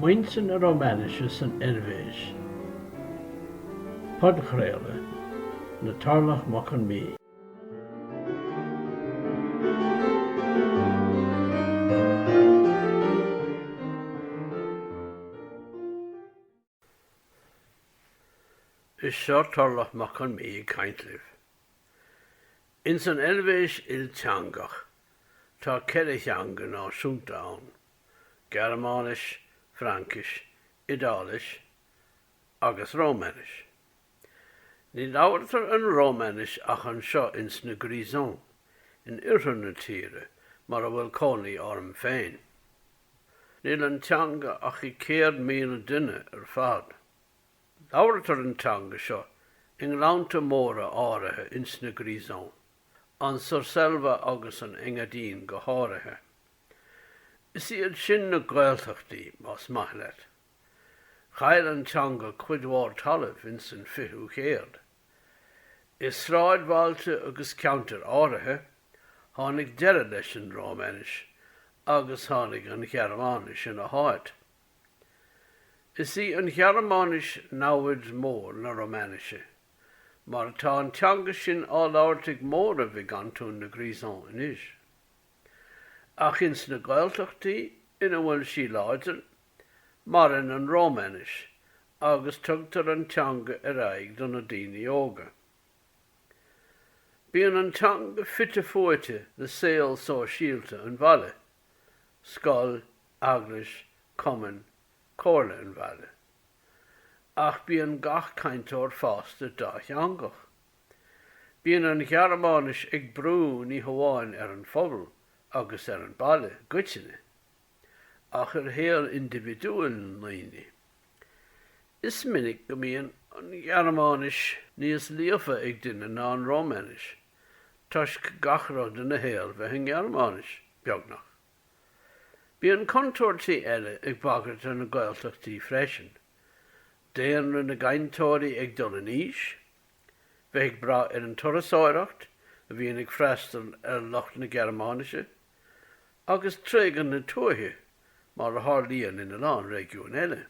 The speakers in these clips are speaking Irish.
Muintir Rómainisise san Eilvéis. Podchraoladh na tarlach mochan mí. Is seo tarlach mochan mí caintliv. In san Eilvéis teangach, tá teanga náisiúnta ann, Germánis, Frankis, Idális, agus Rómainis. Ní labhartar an Rómainis ach an seo ins na Grisons, in uirthi na tíre, mar a bhfuil cónaí orm féin. Níl an teanga ach I 100,000 duine ar fad. Labhartar an teanga seo in lánta móra áirithe ins na Grisons, an Sléibhe agus an Engadín go háirithe. Is iad sin na Gaeilgeachtaí más maith leat. Chail an teanga cuidmhór talamh in san 20 chéad. Is sráid bhailte agus ceantar áirithe, tháinig deireadh leis an Rómainis agus tháinig an Germánis in a háit. Is an Germánis náhuid mór na Rómainisise, mar tá an teanga sin á labhartaigh mór a bhí gan tún na Grisons inis. Ach ins na Gaeilgeachtaí ina bhfuil sí láidir, mar in an Rómainis, agus tugtar an teanga ar aghaidh don na daoine óga. Bíonn an teanga fitte fuaite le Ceol sóisialta an bhaile, scoil, aglas, cumann, comhairle an bhaile. Ach bíonn gach cainteoir fásta dá teangach. Bíonn an Germánis ag brú ní hamháin ar an phobal agus ar an baile goiteine, ach ar héal individual naoine. Is minic go mbíonn an Germánis níos líofa ag duine ná an Rómainis, tuisc gachród in na héal bheith an Germánis beagnach. Bíonn contúirtaí eile ag bagairt an na Gaeilgeachtaí freisin. Déan na gaintóirí ag dul in níos, bheith ag bra ar an turasóireacht a bhíonn ag freastal ar lucht na Germánisise, agus trégan na tuaithe mar a tharlaíonn ina lán réigiún eile.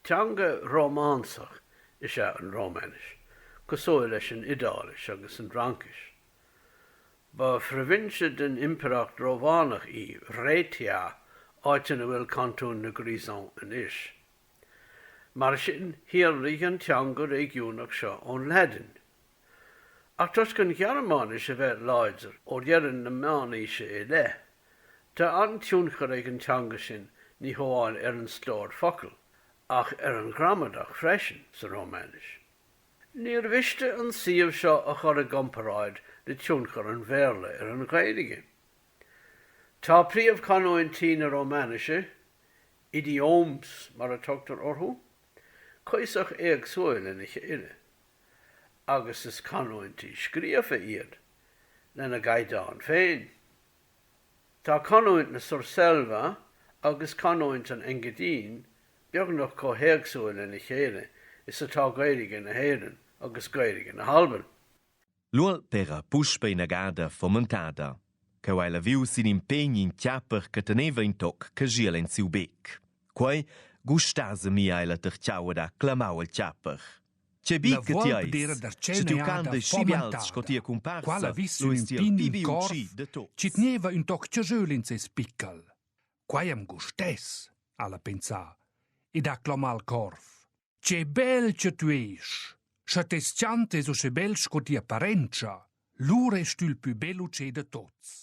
Teanga Rómánsach is an Rómainis, go sóil leis an Idális agus an Frankis. Ba provinse den Imperacht Rómánach réitia áitina bhfuil cantún na Grisons inis. Mar sin hiarlaigh an teanga réigiúnach seo ón leadin. Ach tuisc an Germánis a bheith láidir ó dhearann na Muintir Sléibhe, tá an tiúnchar ag an teanga sin ní hamháin ar an slór focail, ach ar an ghramadach freisin sa Rómainis. Níor bhiste an siomh seo a chur a gomparáid le tiúnchar an bhéarla ar an Gaeilge. Tá príomh chanúintí na Rómainisise, idioms mar a tugtar orthú, coisach éagsúil ina chéile, agus is chanúintí scríofa iad lena gaidáin féin. Tá chanúint na Sléibhe agus chanúint an Engadín beagnach có éagsúil ina chéile is atá Gaeilge na héireann agus Gaeilge na halban. Lual per a puspei na gada fomentada, Ceol viu sin impegni in chiapper che teneva in toc che giel in siu bec. Quai gustase mi aila ter ciauada clamau il chiapper. C'è bic che ti ais, se tu cande scivialt scotia comparsa, lo istia pibi ucci de tots. Ci teneva un toc ciagiul in ses piccal. Quai am gustes, alla pensa, ed acclama al corf. C'è bel che tu eis. Se testiante so se bel scotia parencia, lure stul più bello c'è de tots.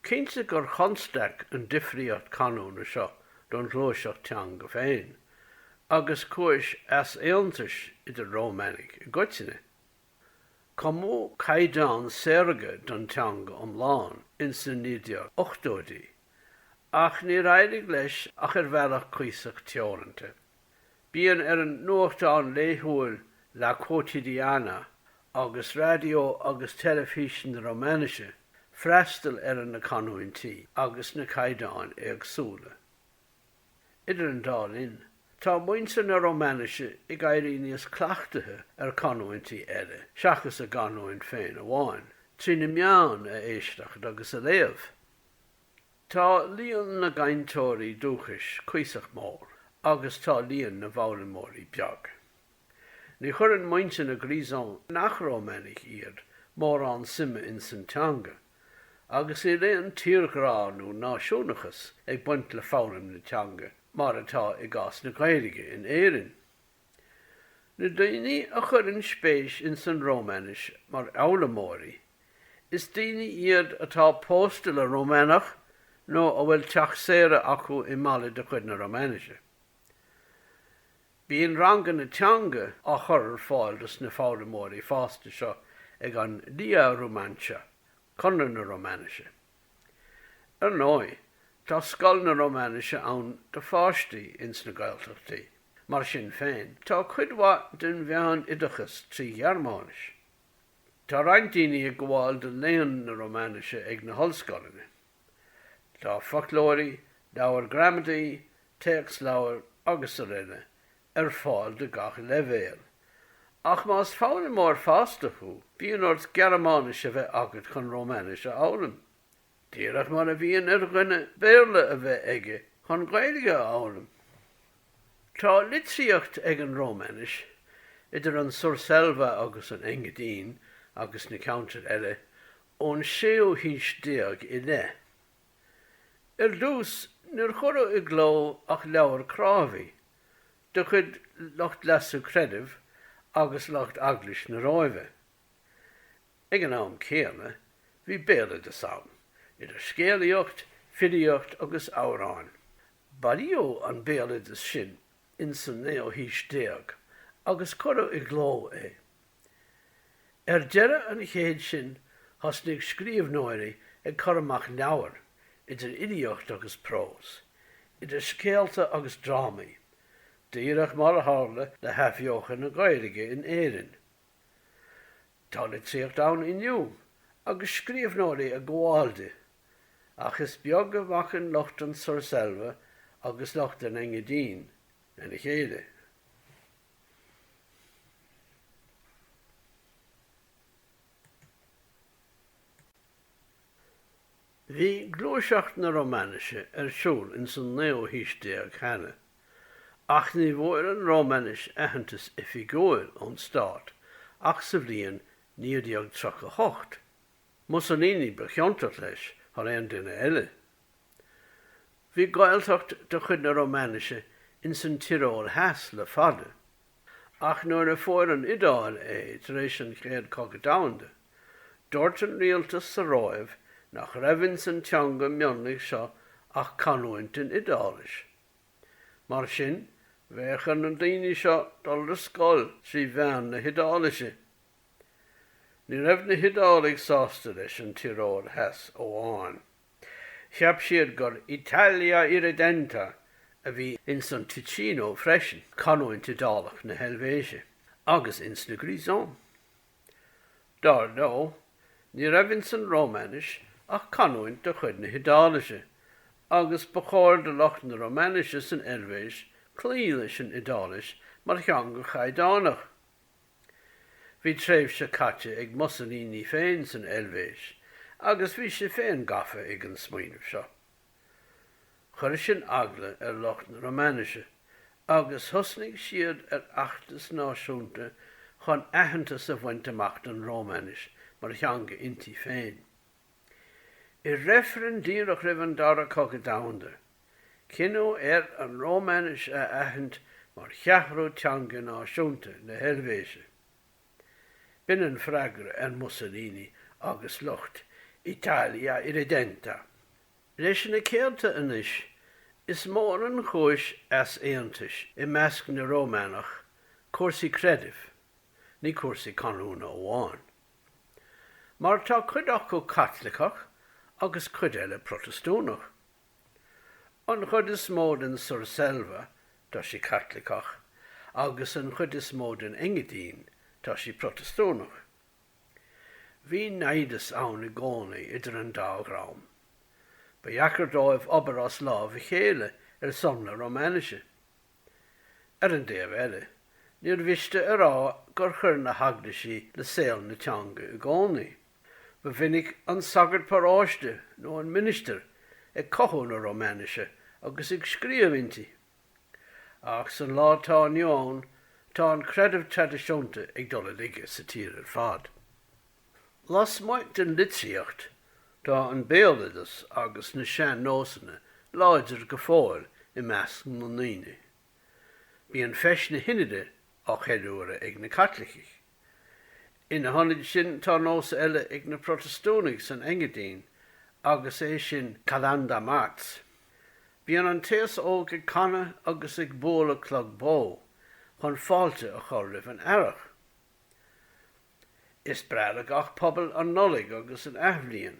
Cínte gur chonsteach an difríocht canúna seo don glóiseach teanga féin, agus cuais as éontais idir Rómainig I goiteine. Comú caighdeán séirge don teanga omláin in san nídeach ochtóidí, ach ní raidh leis ach ar bhealach cuiseach teoranta. Bíonn ar an nuachtáin léithúil la quotidiana agus radio agus telefísin Rómainisise freastal ar an na canúintí agus na caighdeáin éagsúla. Idir an dálinn, Tá Muintir na Rómainisise I gaiiríníos clachtathe chanúintí eile, seachas a chanúint féin amháin, trí na meán a éisteach agus a léamh. Tá líon na gaintóirí dúchais cuiseach mór, agus tá líon na bhfáilimóirí beag. Ní chuireann Muintir na Grisons nach Rómainis iad mór an sime in san teanga, agus I réon tíorghráú náisiúnachas ag buint le fáilim na teanga, mar atá I gás na Gaeilge in éireann. Na daoine a chuireann spéis in san Rómainis mar eolamóirí, is daoine iad atá póstal a Rómánach nó a bhfuil teach séire acu I mala de chuid na Rómainisise. Bíonn rangan na teanga a chur fáildas na fáilimóirí fásta seo ag an leabhar chunar na Rómainisise. Ar nói, tá scoil na Rómainisise ann de fáistí ins na Gaeltachtaí, mar sin féin, tá cuidmha den bhean idachas trí Ghearmánis. Tá reintíine ag gháil de léon na Rómainisise ag na hallscoiline. Tá folklóirí, leabhar gramadaí, teacs leabhar agus a rinne, ar fáil de gach leibhéal. Ach más fáil mór fásta chu, bíonn ort Ghearmánis a bheith agat chun Rómainis a álam. Díreach mar a bhíonn ar rinne béarla a bheith aige chun Gaeilge a álam. Tá litríocht ag an Rómainis, idir an Súrscéal agus an Engadín agus na counter eile, ón 6 hís déag I le. Ar dús, níor chura I gló ach leabhar crábhaí, de chud lucht lasú credibh agus lucht aglis na Róimhe. Ag an am céanna, bhí béle de sam, idir scéalaíocht, fidaíocht agus áráin. Baío an béle de sin in san 9 hís déag, agus chura I gló é. Ar deire an chéad sin hasnig scríomhnóirí ag churamach leabhar, idir idiíocht agus prós, idir scéalta agus drámaí, díreach mar a hála le heafheocha na Gaeilge in éireann. Tá litríocht ann inniu, agus scríomhnóirí a gháilde, ach is beag go bhachan lucht an Súrscéal agus lucht an Engadín na chéile. Bhí glúiseacht na Rómainisise ar siúl in san 9 hís déag cheana, ach ní bhfuair an Rómainis aitheantas I fiúil ón stát, ach sa bhliain 1938. Mussolini becheantar leis ar aon duine eile. Bhí gailteacht de chuid na Rómainisise in san Tirol heas le fada, ach nuair a fóir an idáil é tar éis an chéad cogadánda, dúirt an rialtas sa Róimh nach raibhann san teanga mionlaigh seo ach chanúint in idális. Mar sin, bheadchan an daoine seo dul le scoil trí bhean na hidálise. Ní raibh na hidálaigh sásta leis an Tirol heas óháin. Cheap siad gur Italia irredenta a bhí in san Ticino freisin, chanúint idálach na Eilvéise, agus ins na Grisons. Dar nó, ní raibhann san Rómainis ach chanúint de chuid na hidálise, agus ba chóir de lucht na Rómainisise san Eilvéis clí leis an idális mar cheanga chaidánach. Bhí tréimh se caite ag Mussolini féin san Eilvéis, agus bhí sé féin gafa ag an smaoinemh seo. Chuir sin agla ar lucht na Rómainisise, agus thusnig siad ar achtas náisiúnta chun aitheantas a bhaint amach an Rómainis mar cheanga intí féin. I réifreann díreach roimh an dara cogadánda, cinneadh ar an Rómainis a aitheant mar cheathrú teanga náisiúnta na Eilvéise. Bin an freagra ar Mussolini agus lucht Italia irredenta. Leis na céalta inis, is mór an chúis as éantais I measc na Rómánach cuasaí credibh, ní cuasaí canúna óháin. Mar tá cuid acu Catholicach agus cuid eile Protestúnach. An chud is mód an Súrscéal tá sí Catholicach, agus an chud is mód an Engadín tá sí Protestúnach. Bhí naidas ann I gcónaí idir an dágrám. Ba dheacair dóibh obair as lámh a chéile ar somna Rómainisise. an déobh eile, níor bhiste ará gur chur na haglaisí le saol na teanga i gcónaí. Ba bhinnig an sagart paráiste nó an minister ag cothú na Rómainisise agus ag scríomhaintí. Ach san látá neón tá an creidimh tradiisiúnta ag dul aige sa tír ar fad. Las muid an litríocht tá an béalaidas agus na sean nósanna láidir go fáil i measc na naoine. Bhí an feis na hinide á cheadúra ag na Caitlicigh. Ina tháinig sin tá nósa eile ag na Protestúnaigh san Engadín agus é sin Calanda Mats. Bhí an téas óg ag canna agus ag bóla clog bó chun fáilte a chur libh an airach. Is breathach ach pobl an nollaig agus an aithbhliain,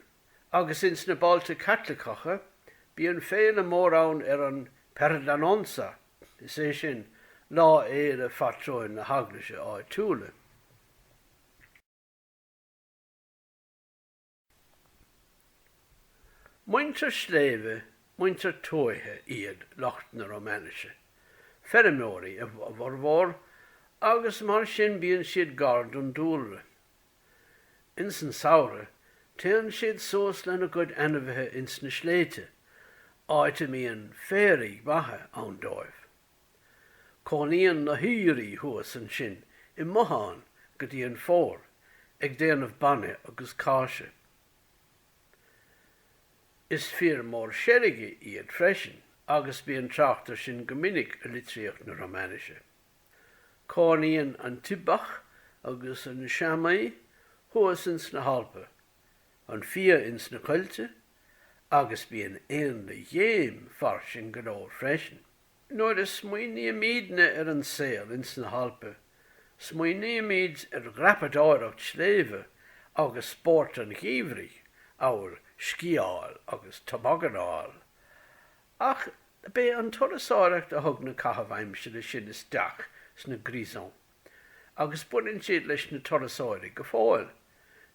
agus ins na báilte Caitliceacha bí an féin mór ann ar an Perdanonsa, is é sin lá éad a fatróin na haglaise áid túla. Muintir Sléibhe, Muintir Tóithe iad lucht na Rómainisise, ferimóirí a bhór agus mar sin bíonn siad gard an dúlra. In san saoire, téann siad sós lena gcuid anamhathe ins na sléite, áite míon féirí bathe an dóibh. Cónaíonn na híorí thuas an sin I mohan go dtí an fór, ag déanamh banne agus cáise. Is fear mór seirige iad freisin, agus bí an tráchtar sin go minic a litríocht na Rómainisise. Cónaíonn an Bach agus an samplaí thuas ins na halpa, an fia ins na coilte, agus bí an éon le dhéim far sin go leor freisin. Nuair is smaoiní mídne ar an saol ins na halpa, smaoiní míd ar grapadáireacht Sléibhe agus sport an ghiomhraí, áir scíáil agus tobagáil. Ach bé an turasóireacht a thug na cathbhaimse le sin isteach sna Grisons, agus buinn siad leis na turasóirí go fáil,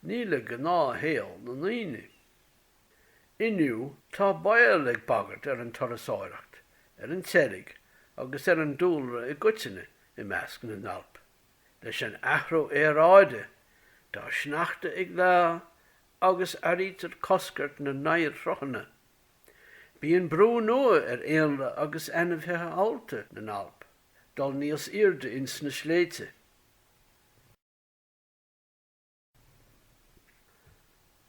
níle go ná héal na naoine. Inniu tá bail ag bagart ar an turasóireacht, ar an teirigh agus ar an dúlra I gcuiteanna I measc na nalp. Leis an athrú éráide, tá sneachta ag lá agus áirithe coscart na nair trochanna. Bí an brú nua ar éanla agus anamhathe álta na nalp, dul níos irde ins na sléite.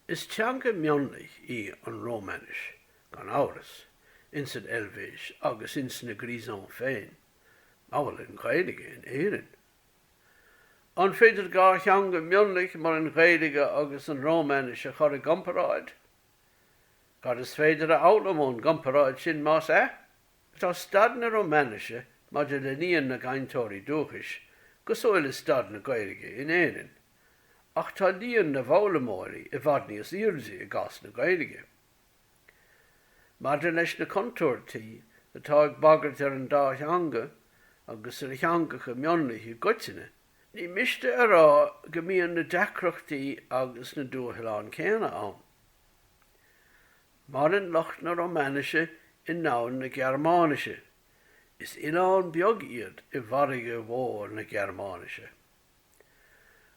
Is teanga mionlaigh I an Rómainis, gan áras, ins an Eilvéis agus ins na Grisons féin, ábhfuil an Gaeilge in éireann. An féidir gá teanga mionlaigh mar an Gaeilge agus an Rómainisise chur a gomparáid. Gar is féidir a outlamón gomparáid sin más Tá stad na Rómainisise mar de le níon na gaintóirí dúchais, go sóil is stad na Gaeilge in éireann. Ach tá líon na bhoglamóirí I bhfad níos iarsaí I gás na Gaeilge. Mar de leis na contúirtaí atá ag bagart ar an dá teanga agus ar teangacha mionlaigh I gcuiteanna, ní miste ará go mbíonn na deacrachtaí agus na dúthailán céanna ann. Mar an lucht na Rómainisise I nán na Gearmáinise, is inán beag iad I bharige mhór na Gearmáinise.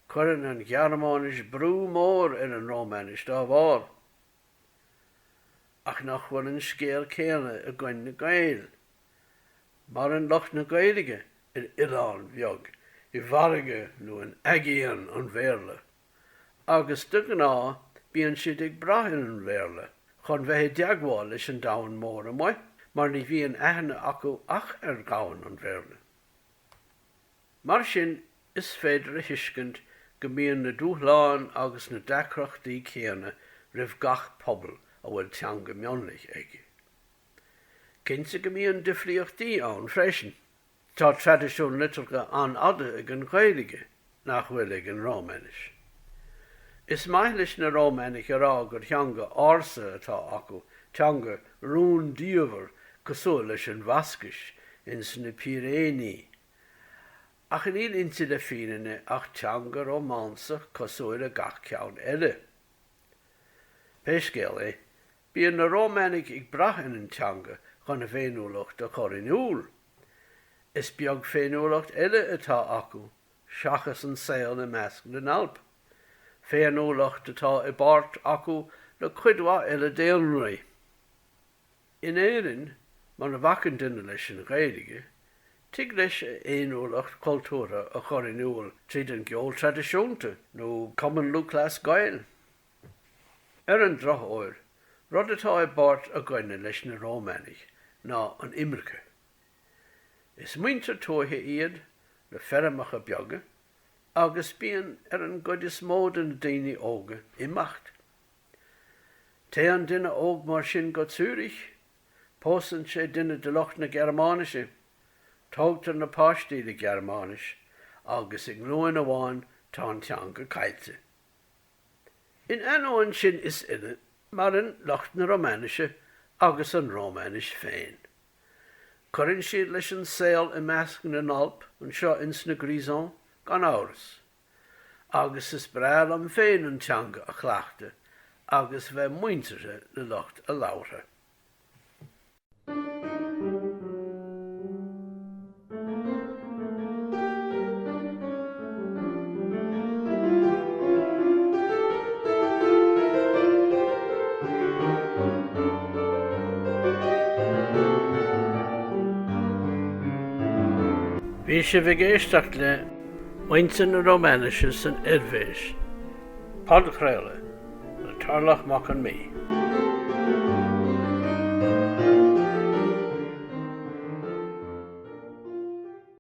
Cuireann an Gearmáinis brú mór ar an Rómainis dá bhár. Ach nach bhfuil an scéal céanna a gcoinn na Gael. Mar an lucht na Gaeilge ar inán beag I bharige nó an agéan an bhéarla. Agus do gná bíonn siad ag brathúil an bhéarla, chun bheith deagháil leis an domhan mór amhaith, mar ní bhíonn aithne acu ach ar gabhann an bhéarla. Mar sin is féidir a thuiscint go mbíonn na dúthláin agus na deacrachtaí céanna roimh gach pobl a bhfuil teanga mionlaigh aige. Cinnte go mbíonn difríochtaí ann freisin. Tá tradiisiún liturcha an ada ag an Gaeilge nach bhfuil ag an Rómainis. Is maith leis na Rómainig ará gur teanga ársa atá acu, teanga rún díomhar cosúil leis an Vascais ins na Pyrénées. Ach an íl inti le fínaine ach teanga Rómánsa cosúil a gach ceann eile. Péiscéal bíonn na Rómainig ag brath in an teanga chun a féinú lucht a chur in úl. Is beag féinúlacht eile atá acu, seachas an saol na measc na nalp. Féinúlacht atá I bart acu le cuidhá eile déanraí. In éireann, mar na bhacan duine leis an Gaeilge, tuig leis éonúlacht cultúra a choirinúil tríd an Ceol tradiisiúnta nó common luchlas Gaeil. An droch óir, rud atá I bart a gcoinne leis na Rómainis ná an imreacha. Is muintir tóithe iad le fermacha beaga, agus bíonn an gcuid is mód an daoine óga imacht. Té an duine óg mar sin go Zúrich, pósann sé duine de lucht na Germáinise, tógtar na páistíle Germánis, agus ag nuain amháin tá an teanga cailte. In anóin sin is ine mar an lucht na Rómainisise agus an Rómainis féin. Corinne siad leis an saol I measc na nalp an seo ins na Grisons gan áras. Agus is breal am féin an teanga a chleachta, agus bheith muintirthe le lucht a labhartha. Bhí sé bhgéisteach le Muintir na Rómainise san Eilvéis, Podchraoladh, na tarlach mac an mí.